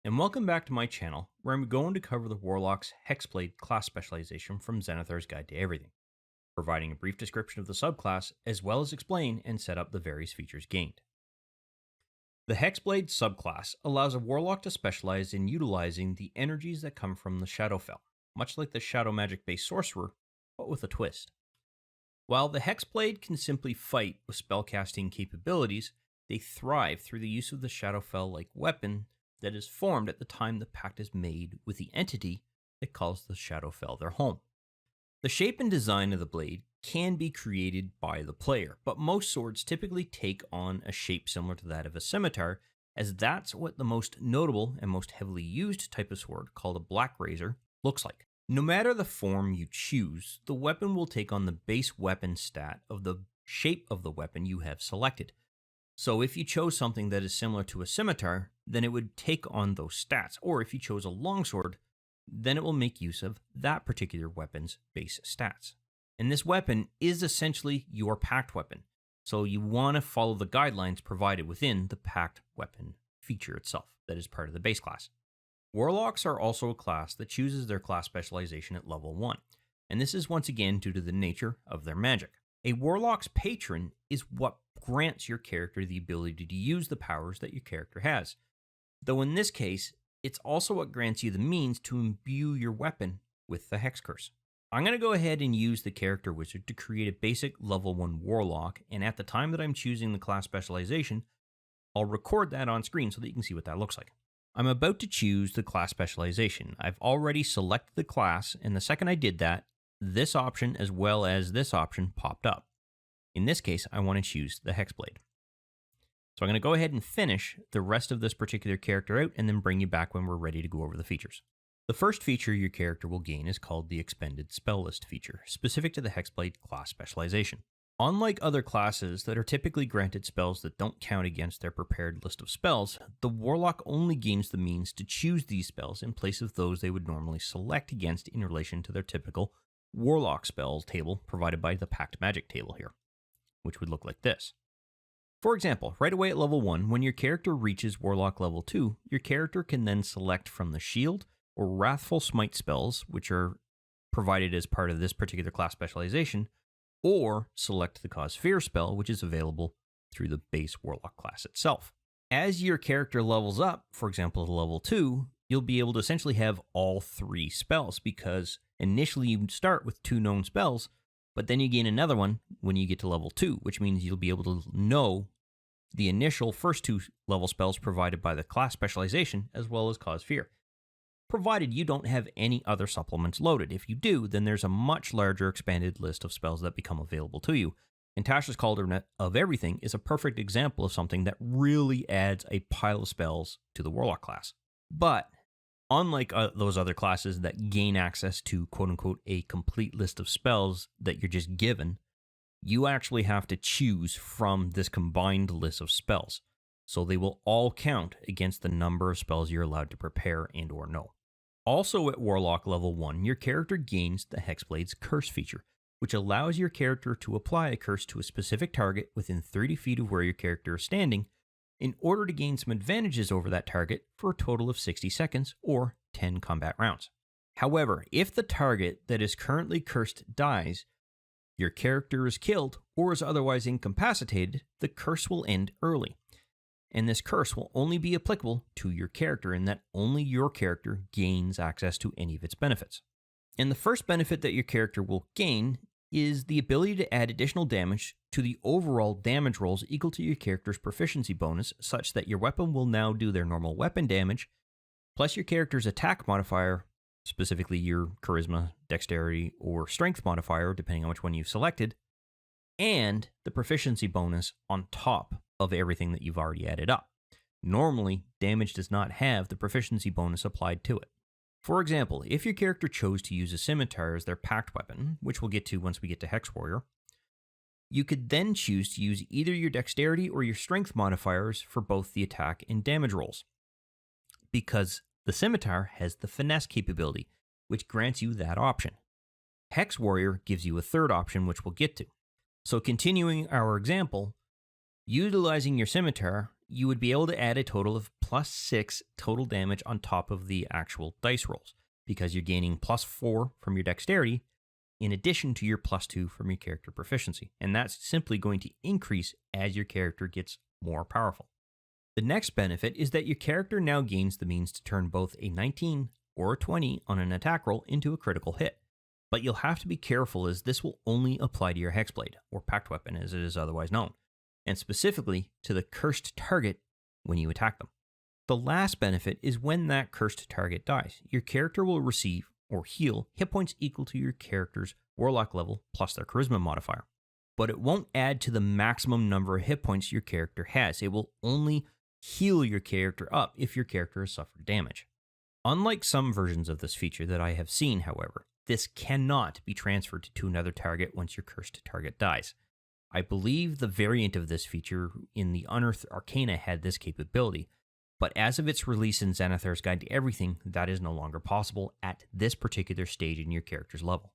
and welcome back to my channel, where I'm going to cover the Warlock's Hexblade class specialization from Xanathar's Guide to Everything, providing a brief description of the subclass, as well as explain and set up the various features gained. The Hexblade subclass allows a Warlock to specialize in utilizing the energies that come from the Shadowfell, much like the Shadow Magic-based Sorcerer, but with a twist. While the Hexblade can simply fight with spellcasting capabilities, they thrive through the use of the Shadowfell-like weapon that is formed at the time the pact is made with the entity that calls the Shadowfell their home. The shape and design of the blade can be created by the player, but most swords typically take on a shape similar to that of a scimitar, as that's what the most notable and most heavily used type of sword, called a black razor, looks like. No matter the form you choose, the weapon will take on the base weapon stat of the shape of the weapon you have selected. So if you chose something that is similar to a scimitar, then it would take on those stats, or if you chose a longsword, then it will make use of that particular weapon's base stats. And this weapon is essentially your pact weapon, so you want to follow the guidelines provided within the pact weapon feature itself that is part of the base class. Warlocks are also a class that chooses their class specialization at level 1, and this is once again due to the nature of their magic. A Warlock's patron is what grants your character the ability to use the powers that your character has, though in this case, it's also what grants you the means to imbue your weapon with the Hex Curse. I'm going to go ahead and use the character wizard to create a basic level 1 Warlock, and at the time that I'm choosing the class specialization, I'll record that on screen so that you can see what that looks like. I'm about to choose the class specialization. I've already selected the class, and the second I did that, this option as well as this option popped up. In this case, I want to choose the Hexblade. So I'm going to go ahead and finish the rest of this particular character out and then bring you back when we're ready to go over the features. The first feature your character will gain is called the Expended Spell List feature, specific to the Hexblade class specialization. Unlike other classes that are typically granted spells that don't count against their prepared list of spells, the Warlock only gains the means to choose these spells in place of those they would normally select against in relation to their typical Warlock spells table provided by the Pact Magic table here, which would look like this. For example, right away at level 1, when your character reaches Warlock level 2, your character can then select from the Shield or Wrathful Smite spells, which are provided as part of this particular class specialization, or select the Cause Fear spell, which is available through the base Warlock class itself. As your character levels up, for example to level 2, you'll be able to essentially have all 3 spells, because initially you start with 2 known spells, but then you gain another one when you get to level 2, which means you'll be able to know the initial first 2 level spells provided by the class specialization, as well as Cause Fear, provided you don't have any other supplements loaded. If you do, then there's a much larger expanded list of spells that become available to you. And Tasha's Cauldron of Everything is a perfect example of something that really adds a pile of spells to the Warlock class. But unlike those other classes that gain access to quote-unquote a complete list of spells that you're just given, you actually have to choose from this combined list of spells. So they will all count against the number of spells you're allowed to prepare and or know. Also at Warlock level 1, your character gains the Hexblade's Curse feature, which allows your character to apply a curse to a specific target within 30 feet of where your character is standing in order to gain some advantages over that target for a total of 60 seconds or 10 combat rounds. However, if the target that is currently cursed dies, your character is killed or is otherwise incapacitated, the curse will end early. And this curse will only be applicable to your character, in that only your character gains access to any of its benefits. And the first benefit that your character will gain is the ability to add additional damage to the overall damage rolls equal to your character's proficiency bonus, such that your weapon will now do their normal weapon damage, plus your character's attack modifier, specifically your charisma, dexterity, or strength modifier, depending on which one you've selected, and the proficiency bonus on top of everything that you've already added up. Normally, damage does not have the proficiency bonus applied to it. For example, if your character chose to use a scimitar as their pact weapon, which we'll get to once we get to Hex Warrior, you could then choose to use either your dexterity or your strength modifiers for both the attack and damage rolls, because the scimitar has the finesse capability, which grants you that option. Hex Warrior gives you a third option, which we'll get to. So continuing our example, utilizing your scimitar, you would be able to add a total of +6 total damage on top of the actual dice rolls, because you're gaining +4 from your dexterity in addition to your +2 from your character proficiency. And that's simply going to increase as your character gets more powerful. The next benefit is that your character now gains the means to turn both a 19 or a 20 on an attack roll into a critical hit. But you'll have to be careful, as this will only apply to your Hexblade, or Pact Weapon as it is otherwise known, and specifically to the cursed target when you attack them. The last benefit is when that cursed target dies, your character will receive or heal hit points equal to your character's Warlock level plus their Charisma modifier. But it won't add to the maximum number of hit points your character has. It will only heal your character up if your character has suffered damage. Unlike some versions of this feature that I have seen, however, this cannot be transferred to another target once your cursed target dies. I believe the variant of this feature in the Unearthed Arcana had this capability, but as of its release in Xanathar's Guide to Everything, that is no longer possible at this particular stage in your character's level.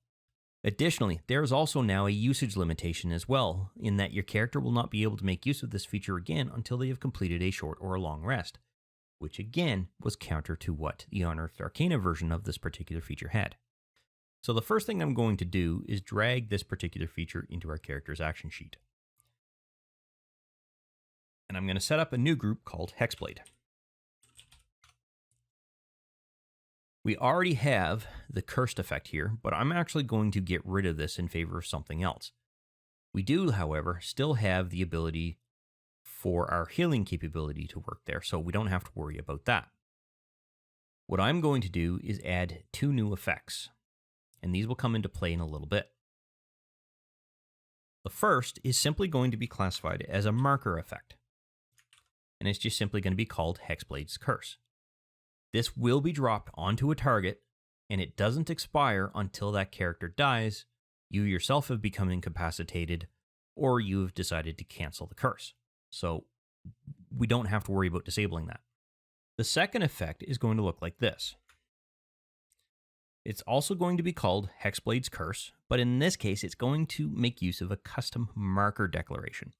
Additionally, there is also now a usage limitation as well, in that your character will not be able to make use of this feature again until they have completed a short or a long rest, which again was counter to what the Unearthed Arcana version of this particular feature had. So the first thing I'm going to do is drag this particular feature into our character's action sheet. And I'm going to set up a new group called Hexblade. We already have the cursed effect here, but I'm actually going to get rid of this in favor of something else. We do, however, still have the ability for our healing capability to work there, so we don't have to worry about that. What I'm going to do is add 2 new effects, and these will come into play in a little bit. The first is simply going to be classified as a marker effect, and it's just simply going to be called Hexblade's Curse. This will be dropped onto a target, and it doesn't expire until that character dies, you yourself have become incapacitated, or you have decided to cancel the curse. So we don't have to worry about disabling that. The second effect is going to look like this. It's also going to be called Hexblade's Curse, but in this case, it's going to make use of a custom marker declaration.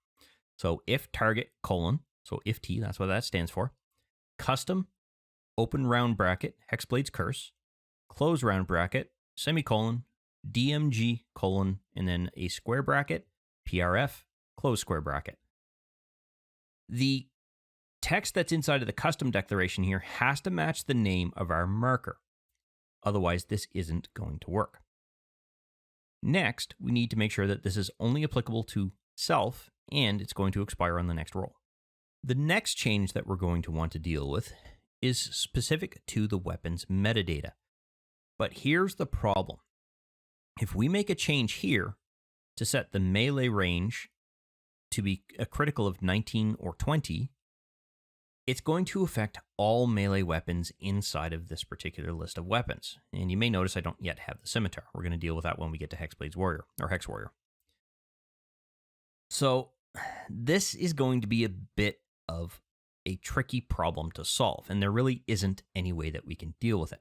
So if target : so if T, that's what that stands for, custom open round bracket Hexblade's Curse, close round bracket, semicolon, DMG : and then a square bracket, PRF, close square bracket. The text that's inside of the custom declaration here has to match the name of our marker. Otherwise, this isn't going to work. Next, we need to make sure that this is only applicable to self, and it's going to expire on the next roll. The next change that we're going to want to deal with is specific to the weapon's metadata. But here's the problem. If we make a change here to set the melee range to be a critical of 19 or 20, it's going to affect all melee weapons inside of this particular list of weapons. And you may notice I don't yet have the scimitar. We're going to deal with that when we get to Hexblade's Warrior, or Hex Warrior. So this is going to be a bit of a tricky problem to solve, and there really isn't any way that we can deal with it.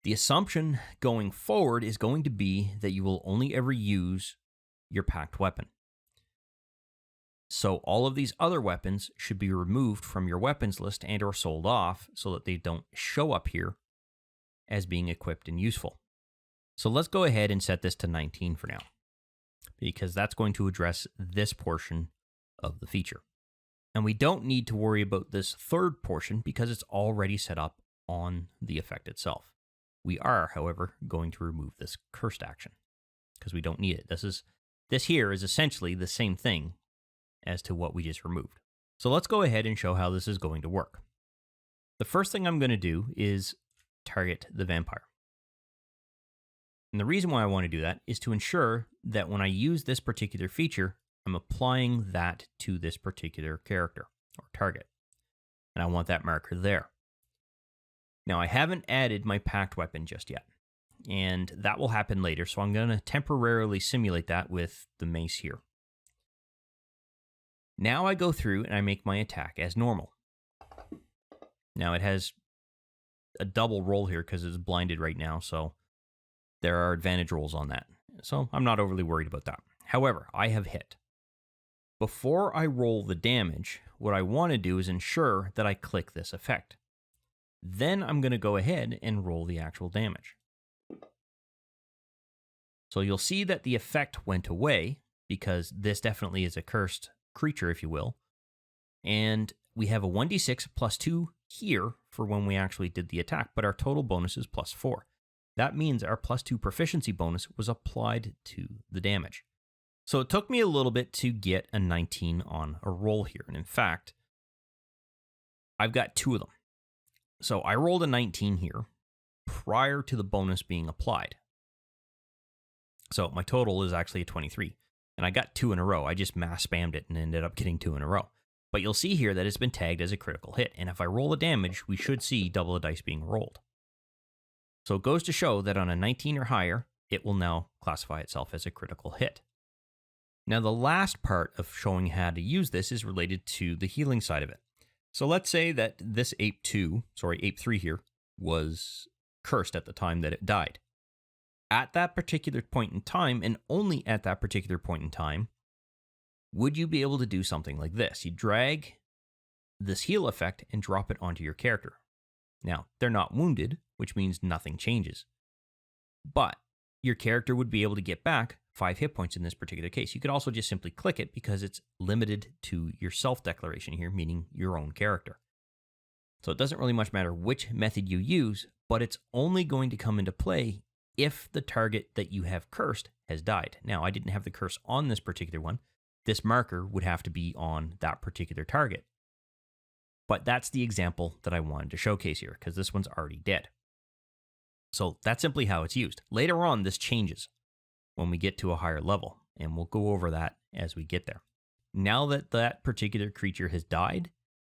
The assumption going forward is going to be that you will only ever use your packed weapon. So all of these other weapons should be removed from your weapons list and or sold off so that they don't show up here as being equipped and useful. So let's go ahead and set this to 19 for now, because that's going to address this portion of the feature. And we don't need to worry about this third portion because it's already set up on the effect itself. We are, however, going to remove this cursed action because we don't need it. This here is essentially the same thing as to what we just removed. So let's go ahead and show how this is going to work. The first thing I'm going to do is target the vampire. And the reason why I want to do that is to ensure that when I use this particular feature, I'm applying that to this particular character or target. And I want that marker there. Now, I haven't added my packed weapon just yet, and that will happen later, so I'm going to temporarily simulate that with the mace here. Now I go through and I make my attack as normal. Now it has a double roll here because it's blinded right now, so there are advantage rolls on that. So I'm not overly worried about that. However, I have hit. Before I roll the damage, what I want to do is ensure that I click this effect. Then I'm going to go ahead and roll the actual damage. So you'll see that the effect went away because this definitely is a cursed creature, if you will. And we have a 1d6 plus 2 here for when we actually did the attack, but our total bonus is plus 4. That means our plus 2 proficiency bonus was applied to the damage. So it took me a little bit to get a 19 on a roll here. And in fact, I've got 2 of them. So I rolled a 19 here prior to the bonus being applied. So my total is actually a 23. And I got 2 in a row. I just mass spammed it and ended up getting 2 in a row. But you'll see here that it's been tagged as a critical hit. And if I roll the damage, we should see double the dice being rolled. So it goes to show that on a 19 or higher, it will now classify itself as a critical hit. Now the last part of showing how to use this is related to the healing side of it. So let's say that this Ape 3 here, was cursed at the time that it died. At that particular point in time, and only at that particular point in time, would you be able to do something like this? You drag this heal effect and drop it onto your character. Now, they're not wounded, which means nothing changes. But your character would be able to get back 5 hit points in this particular case. You could also just simply click it because it's limited to your self-declaration here, meaning your own character. So it doesn't really much matter which method you use, but it's only going to come into play if the target that you have cursed has died. Now, I didn't have the curse on this particular one. This marker would have to be on that particular target. But that's the example that I wanted to showcase here, because this one's already dead. So that's simply how it's used. Later on, this changes when we get to a higher level, and we'll go over that as we get there. Now that that particular creature has died,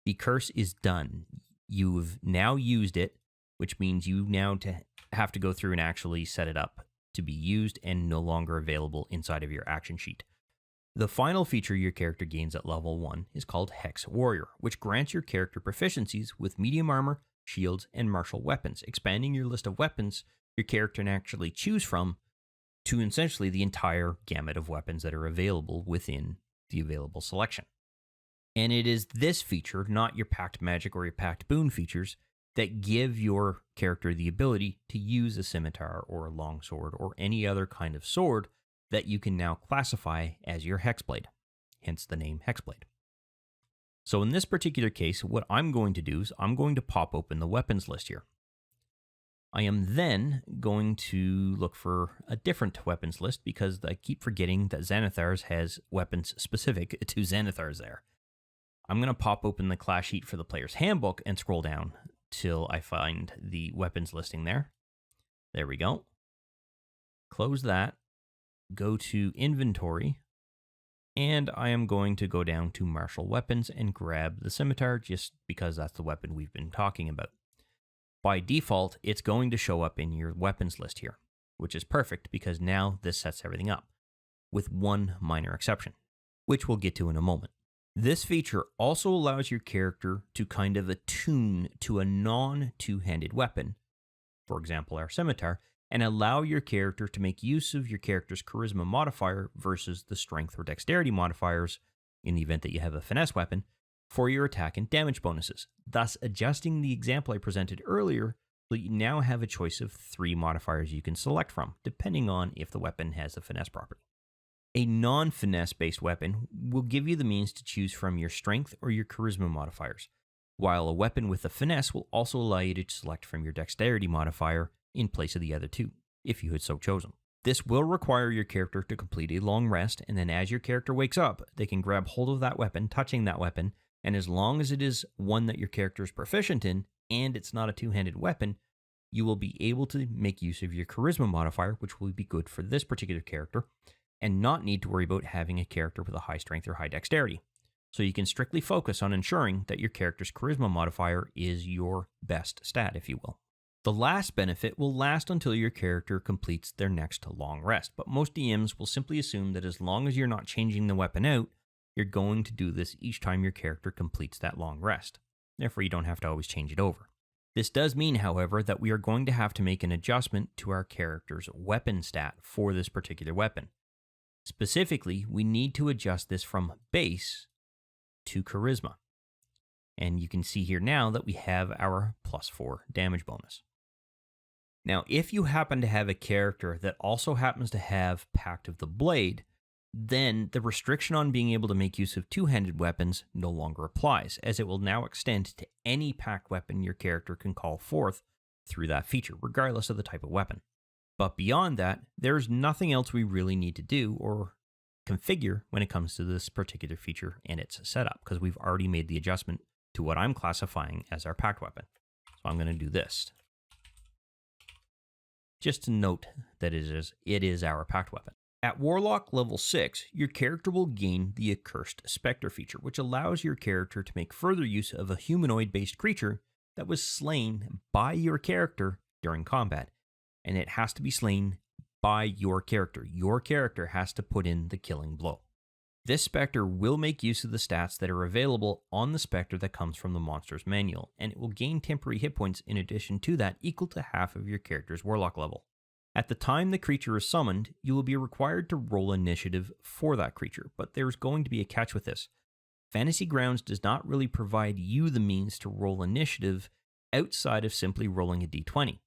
the curse is done. You've now used it, which means you now have to go through and actually set it up to be used and no longer available inside of your action sheet. The final feature your character gains at level 1 is called Hex Warrior, which grants your character proficiencies with medium armor, shields, and martial weapons, expanding your list of weapons your character can actually choose from to essentially the entire gamut of weapons that are available within the available selection. And it is this feature, not your Pact Magic or your Pact Boon features, that give your character the ability to use a scimitar or a longsword or any other kind of sword that you can now classify as your Hexblade, hence the name Hexblade. So in this particular case, what I'm going to do is I'm going to pop open the weapons list here. I am then going to look for a different weapons list because I keep forgetting that Xanathar's has weapons specific to Xanathar's there. I'm going to pop open the class sheet for the player's handbook and scroll down till I find the weapons listing there. There we go. Close that. Go to inventory. And I am going to go down to martial weapons and grab the scimitar just because that's the weapon we've been talking about. By default, it's going to show up in your weapons list here, which is perfect because now this sets everything up, with one minor exception, which we'll get to in a moment. This feature also allows your character to kind of attune to a non-two-handed weapon, for example our scimitar, and allow your character to make use of your character's charisma modifier versus the strength or dexterity modifiers, in the event that you have a finesse weapon, for your attack and damage bonuses, thus adjusting the example I presented earlier so you now have a choice of 3 modifiers you can select from, depending on if the weapon has a finesse property. A non-finesse based weapon will give you the means to choose from your strength or your charisma modifiers, while a weapon with a finesse will also allow you to select from your dexterity modifier in place of the other 2, if you had so chosen. This will require your character to complete a long rest, and then as your character wakes up, they can grab hold of that weapon, touching that weapon, and as long as it is one that your character is proficient in, and it's not a two-handed weapon, you will be able to make use of your charisma modifier, which will be good for this particular character, and not need to worry about having a character with a high strength or high dexterity. So you can strictly focus on ensuring that your character's charisma modifier is your best stat, if you will. The last benefit will last until your character completes their next long rest, but most DMs will simply assume that as long as you're not changing the weapon out, you're going to do this each time your character completes that long rest. Therefore, you don't have to always change it over. This does mean, however, that we are going to have to make an adjustment to our character's weapon stat for this particular weapon. Specifically, we need to adjust this from base to charisma. And you can see here now that we have our +4 damage bonus. Now, if you happen to have a character that also happens to have Pact of the Blade, then the restriction on being able to make use of two-handed weapons no longer applies, as it will now extend to any pact weapon your character can call forth through that feature, regardless of the type of weapon. But beyond that, there's nothing else we really need to do or configure when it comes to this particular feature and its setup, because we've already made the adjustment to what I'm classifying as our pact weapon. So I'm going to do this. Just to note that it is our pact weapon. At Warlock level 6, your character will gain the Accursed Specter feature, which allows your character to make further use of a humanoid-based creature that was slain by your character during combat. And it has to be slain by your character. Your character has to put in the killing blow. This Specter will make use of the stats that are available on the Specter that comes from the monster's manual, and it will gain temporary hit points in addition to that equal to half of your character's Warlock level. At the time the creature is summoned, you will be required to roll initiative for that creature, but there's going to be a catch with this. Fantasy Grounds does not really provide you the means to roll initiative outside of simply rolling a d20.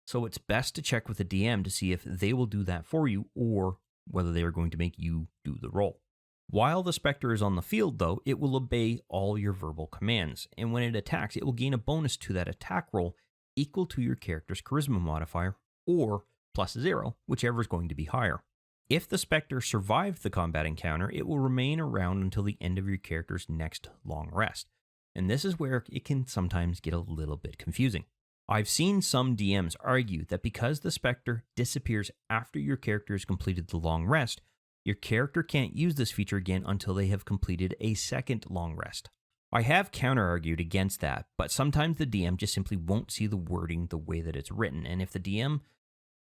So it's best to check with the DM to see if they will do that for you or whether they are going to make you do the roll. While the Spectre is on the field, though, it will obey all your verbal commands, and when it attacks, it will gain a bonus to that attack roll equal to your character's charisma modifier, or +0, whichever is going to be higher. If the Spectre survived the combat encounter, it will remain around until the end of your character's next long rest, and this is where it can sometimes get a little bit confusing. I've seen some DMs argue that because the Spectre disappears after your character has completed the long rest, your character can't use this feature again until they have completed a second long rest. I have counter-argued against that, but sometimes the DM just simply won't see the wording the way that it's written, and if the DM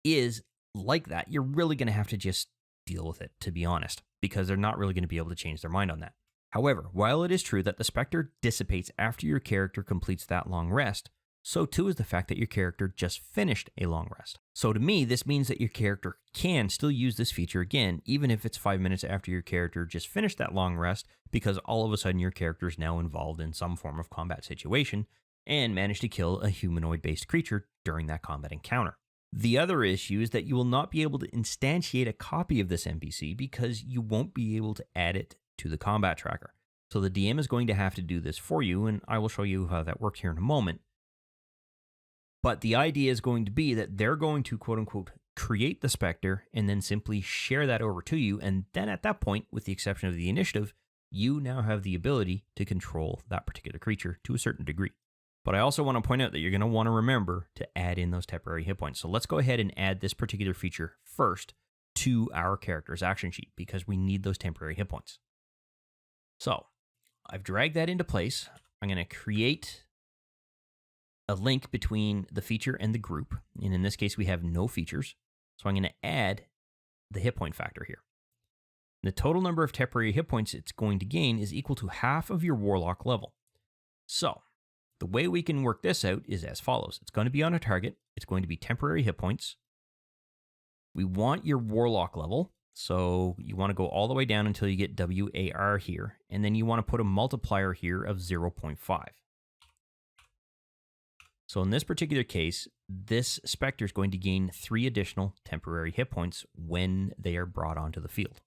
is like that, you're really going to have to just deal with it, to be honest, because they're not really going to be able to change their mind on that. However, while it is true that the Spectre dissipates after your character completes that long rest, so too is the fact that your character just finished a long rest. So to me, this means that your character can still use this feature again, even if it's 5 minutes after your character just finished that long rest, because all of a sudden your character is now involved in some form of combat situation and managed to kill a humanoid-based creature during that combat encounter. The other issue is that you will not be able to instantiate a copy of this NPC because you won't be able to add it to the combat tracker. So the DM is going to have to do this for you, and I will show you how that works here in a moment. But the idea is going to be that they're going to, quote unquote, create the Spectre and then simply share that over to you. And then at that point, with the exception of the initiative, you now have the ability to control that particular creature to a certain degree. But I also want to point out that you're going to want to remember to add in those temporary hit points. So let's go ahead and add this particular feature first to our character's action sheet because we need those temporary hit points. So I've dragged that into place. I'm going to create a link between the feature and the group. And in this case, we have no features. So I'm going to add the hit point factor here. The total number of temporary hit points it's going to gain is equal to half of your Warlock level. So the way we can work this out is as follows. It's going to be on a target. It's going to be temporary hit points. We want your Warlock level. So you want to go all the way down until you get WAR here. And then you want to put a multiplier here of 0.5. So in this particular case, this Spectre is going to gain 3 additional temporary hit points when they are brought onto the field.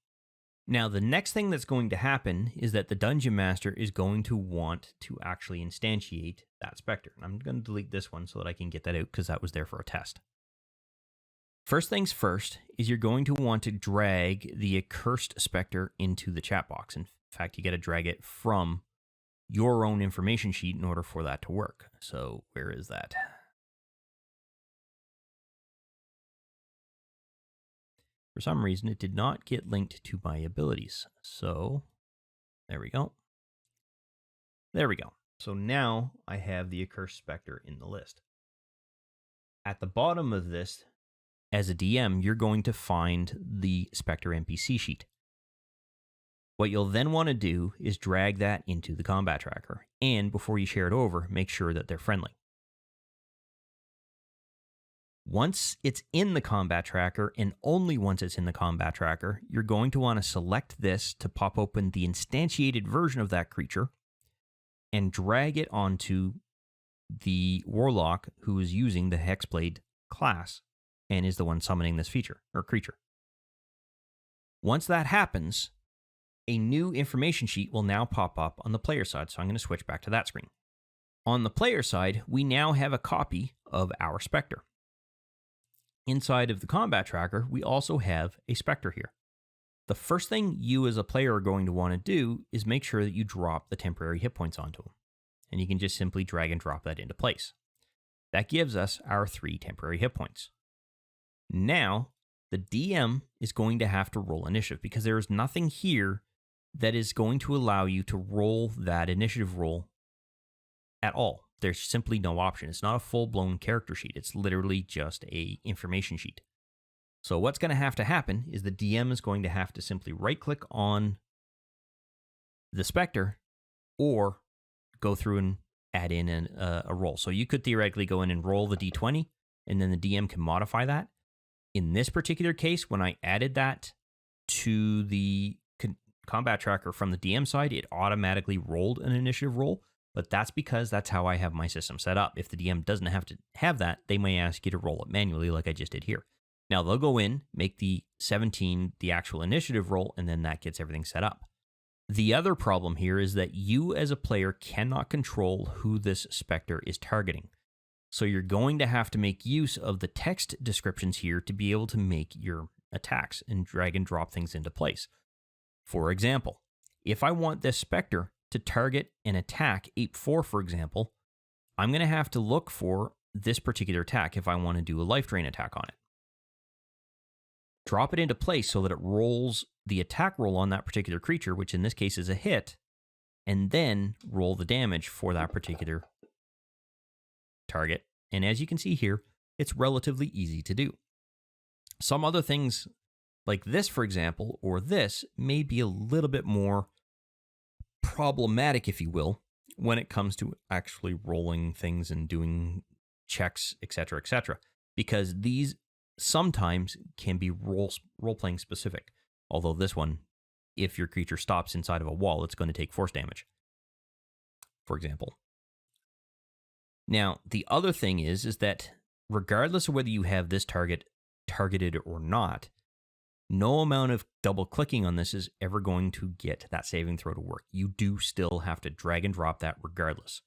Now, the next thing that's going to happen is that the Dungeon Master is going to want to actually instantiate that Spectre. And I'm going to delete this one so that I can get that out because that was there for a test. First things first is you're going to want to drag the Accursed Spectre into the chat box. In fact, you got to drag it from your own information sheet in order for that to work. So where is that? For some reason, it did not get linked to my abilities. So there we go. There we go. So now I have the Accursed Spectre in the list. At the bottom of this, as a DM, you're going to find the Spectre NPC sheet. What you'll then want to do is drag that into the combat tracker. And before you share it over, make sure that they're friendly. Once it's in the combat tracker, and only once it's in the combat tracker, you're going to want to select this to pop open the instantiated version of that creature and drag it onto the Warlock who is using the Hexblade class and is the one summoning this feature or creature. Once that happens, a new information sheet will now pop up on the player side, so I'm going to switch back to that screen. On the player side, we now have a copy of our Specter. Inside of the combat tracker, we also have a Specter here. The first thing you as a player are going to want to do is make sure that you drop the temporary hit points onto them. And you can just simply drag and drop that into place. That gives us our 3 temporary hit points. Now, the DM is going to have to roll initiative because there is nothing here that is going to allow you to roll that initiative roll at all. There's simply no option. It's not a full-blown character sheet. It's literally just a information sheet. So what's going to happen is the DM is going to have to simply right-click on the Specter or go through and add in a roll. So you could theoretically go in and roll the D20, and then the DM can modify that. In this particular case, when I added that to the combat tracker from the DM side, it automatically rolled an initiative roll. But that's because that's how I have my system set up. If the DM doesn't have to have that, they may ask you to roll it manually like I just did here. Now they'll go in, make the 17 the actual initiative roll, and then that gets everything set up. The other problem here is that you as a player cannot control who this Specter is targeting. So you're going to have to make use of the text descriptions here to be able to make your attacks and drag and drop things into place. For example, if I want this Specter to target and attack Ape 4, for example, I'm going to have to look for this particular attack if I want to do a life drain attack on it. Drop it into place so that it rolls the attack roll on that particular creature, which in this case is a hit, and then roll the damage for that particular target. And as you can see here, it's relatively easy to do. Some other things like this, for example, or this may be a little bit more problematic, if you will, when it comes to actually rolling things and doing checks, etc., because these sometimes can be role-playing specific. Although this one, if your creature stops inside of a wall, it's going to take force damage, for example. Now, the other thing is that regardless of whether you have this target targeted or not, no amount of double-clicking on this is ever going to get that saving throw to work. You do still have to drag and drop that regardless.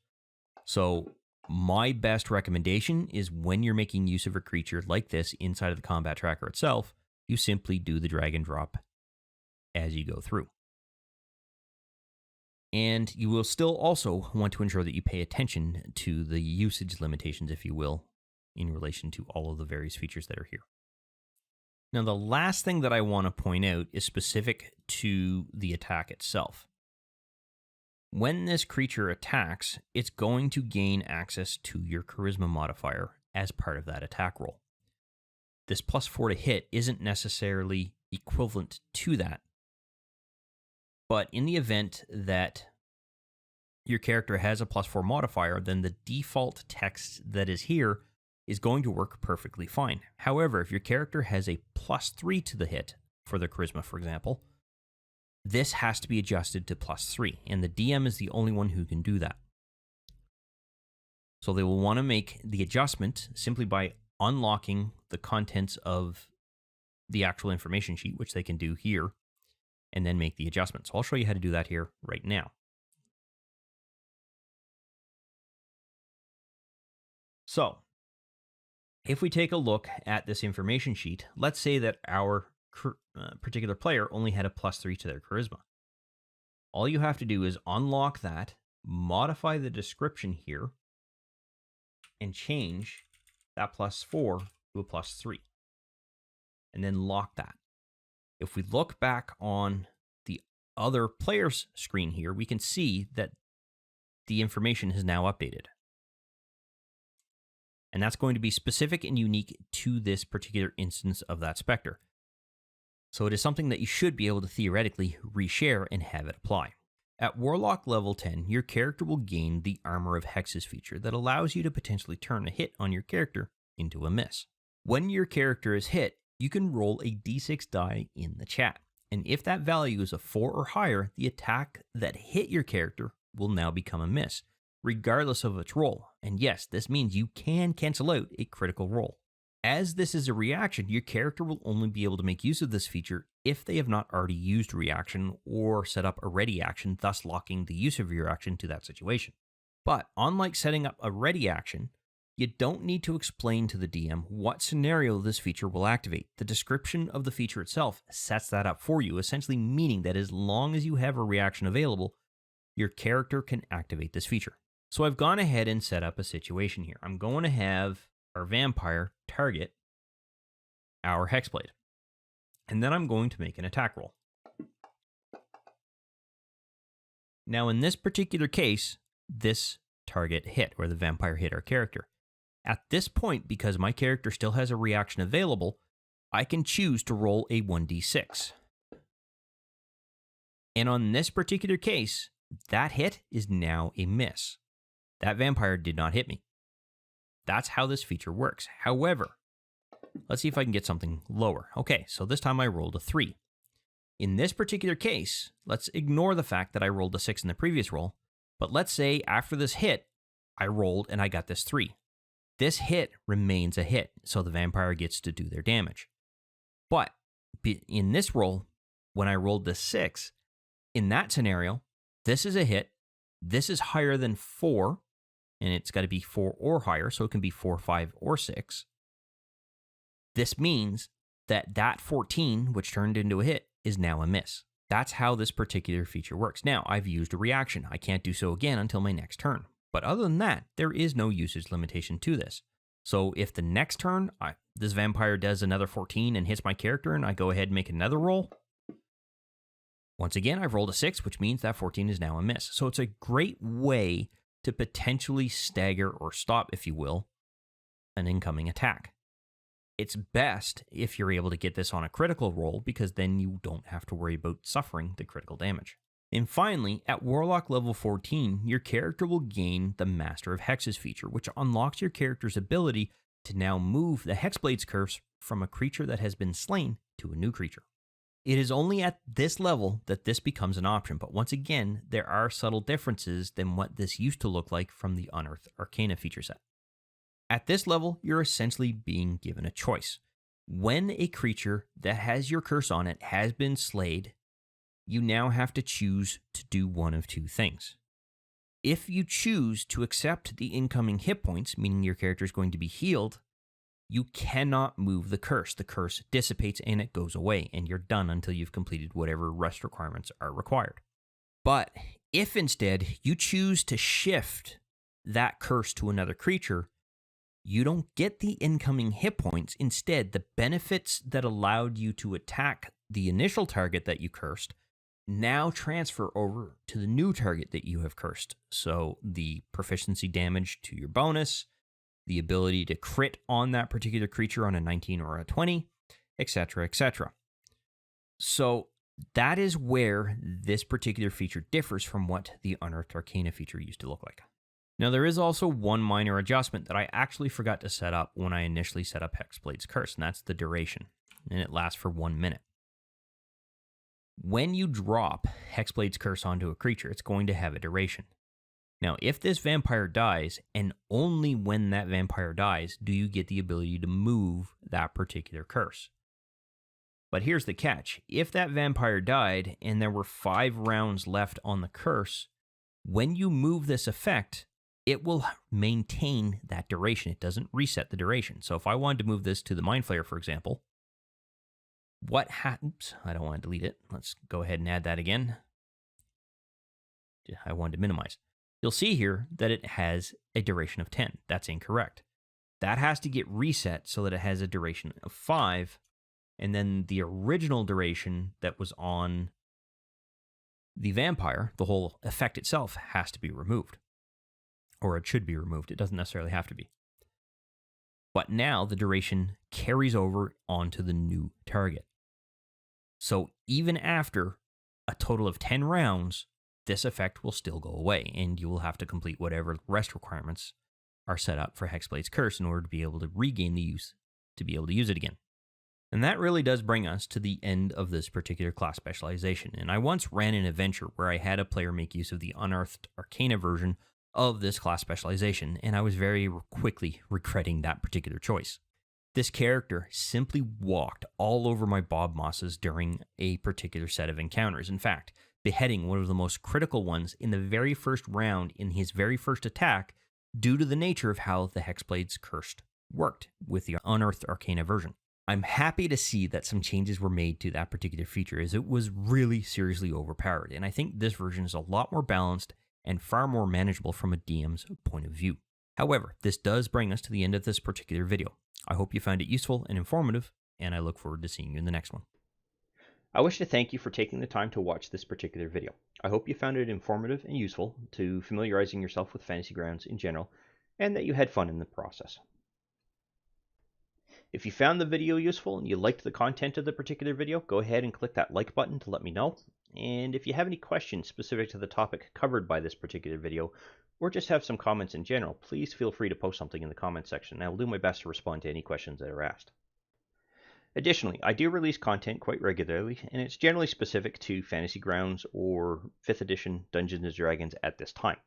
So my best recommendation is when you're making use of a creature like this inside of the combat tracker itself, you simply do the drag and drop as you go through. And you will still also want to ensure that you pay attention to the usage limitations, if you will, in relation to all of the various features that are here. Now, the last thing that I want to point out is specific to the attack itself. When this creature attacks, it's going to gain access to your charisma modifier as part of that attack roll. This +4 to hit isn't necessarily equivalent to that, but in the event that your character has a +4 modifier, then the default text that is here is going to work perfectly fine. However, if your character has a +3 to the hit for the charisma, for example, this has to be adjusted to +3, and the DM is the only one who can do that. So they will want to make the adjustment simply by unlocking the contents of the actual information sheet, which they can do here, and then make the adjustment. So I'll show you how to do that here right now. So if we take a look at this information sheet, let's say that our particular player only had a +3 to their charisma. All you have to do is unlock that, modify the description here, and change that +4 to a +3, and then lock that. If we look back on the other player's screen here, we can see that the information has now updated. And that's going to be specific and unique to this particular instance of that Specter. So it is something that you should be able to theoretically reshare and have it apply. At Warlock level 10, your character will gain the Armor of Hexes feature that allows you to potentially turn a hit on your character into a miss. When your character is hit, you can roll a d6 die in the chat. And if that value is a 4 or higher, the attack that hit your character will now become a miss, regardless of its roll. And yes, this means you can cancel out a critical roll. As this is a reaction, your character will only be able to make use of this feature if they have not already used reaction or set up a ready action, thus locking the use of your action to that situation. But unlike setting up a ready action, you don't need to explain to the DM what scenario this feature will activate. The description of the feature itself sets that up for you, essentially meaning that as long as you have a reaction available, your character can activate this feature. So I've gone ahead and set up a situation here. I'm going to have our vampire target our Hexblade. And then I'm going to make an attack roll. Now in this particular case, this target hit, or the vampire hit our character. At this point, because my character still has a reaction available, I can choose to roll a 1d6. And on this particular case, that hit is now a miss. That vampire did not hit me. That's how this feature works. However, let's see if I can get something lower. Okay, so this time I rolled a 3. In this particular case, let's ignore the fact that I rolled a 6 in the previous roll, but let's say after this hit, I rolled and I got this 3. This hit remains a hit, so the vampire gets to do their damage. But in this roll, when I rolled the 6, in that scenario, this is a hit, this is higher than 4, and it's got to be 4 or higher, so it can be 4, 5, or 6. This means that that 14, which turned into a hit, is now a miss. That's how this particular feature works. Now, I've used a reaction. I can't do so again until my next turn. But other than that, there is no usage limitation to this. So if the next turn, this vampire does another 14 and hits my character, and I go ahead and make another roll, once again, I've rolled a 6, which means that 14 is now a miss. So it's a great way to potentially stagger or stop, if you will, an incoming attack. It's best if you're able to get this on a critical roll, because then you don't have to worry about suffering the critical damage. And finally, at Warlock level 14, your character will gain the Master of Hexes feature, which unlocks your character's ability to now move the Hexblade's curse from a creature that has been slain to a new creature. It is only at this level that this becomes an option, but once again, there are subtle differences than what this used to look like from the Unearthed Arcana feature set. At this level, you're essentially being given a choice. When a creature that has your curse on it has been slayed, you now have to choose to do one of two things. If you choose to accept the incoming hit points, meaning your character is going to be healed, you cannot move the curse. The curse dissipates and it goes away, and you're done until you've completed whatever rest requirements are required. But if instead you choose to shift that curse to another creature, you don't get the incoming hit points. Instead, the benefits that allowed you to attack the initial target that you cursed now transfer over to the new target that you have cursed. So the proficiency damage to your bonus, the ability to crit on that particular creature on a 19 or a 20, etc., etc. So that is where this particular feature differs from what the Unearthed Arcana feature used to look like. Now, there is also one minor adjustment that I actually forgot to set up when I initially set up Hexblade's Curse, and that's the duration, and it lasts for 1 minute. When you drop Hexblade's Curse onto a creature, it's going to have a duration. Now, if this vampire dies, and only when that vampire dies, do you get the ability to move that particular curse. But here's the catch. If that vampire died, and there were 5 rounds left on the curse, when you move this effect, it will maintain that duration. It doesn't reset the duration. So if I wanted to move this to the Mind Flayer, for example, oops, I don't want to delete it. Let's go ahead and add that again. I wanted to minimize. You'll see here that it has a duration of 10. That's incorrect. That has to get reset so that it has a duration of 5, and then the original duration that was on the vampire, the whole effect itself, has to be removed. Or it should be removed. It doesn't necessarily have to be. But now the duration carries over onto the new target. So even after a total of 10 rounds, this effect will still go away, and you will have to complete whatever rest requirements are set up for Hexblade's Curse in order to be able to regain the use to be able to use it again. And that really does bring us to the end of this particular class specialization. And I once ran an adventure where I had a player make use of the Unearthed Arcana version of this class specialization, and I was very quickly regretting that particular choice. This character simply walked all over my Bob Mosses during a particular set of encounters. In fact, beheading one of the most critical ones in the very first round in his very first attack due to the nature of how the Hexblade's Cursed worked with the Unearthed Arcana version. I'm happy to see that some changes were made to that particular feature, as it was really seriously overpowered, and I think this version is a lot more balanced and far more manageable from a DM's point of view. However, this does bring us to the end of this particular video. I hope you found it useful and informative, and I look forward to seeing you in the next one. I wish to thank you for taking the time to watch this particular video. I hope you found it informative and useful to familiarizing yourself with Fantasy Grounds in general, and that you had fun in the process. If you found the video useful and you liked the content of the particular video, go ahead and click that like button to let me know. And if you have any questions specific to the topic covered by this particular video, or just have some comments in general, please feel free to post something in the comments section, and I will do my best to respond to any questions that are asked. Additionally, I do release content quite regularly, and it's generally specific to Fantasy Grounds or 5th edition Dungeons & Dragons at this time.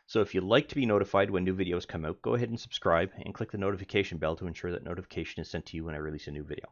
So if you'd like to be notified when new videos come out, go ahead and subscribe and click the notification bell to ensure that notification is sent to you when I release a new video.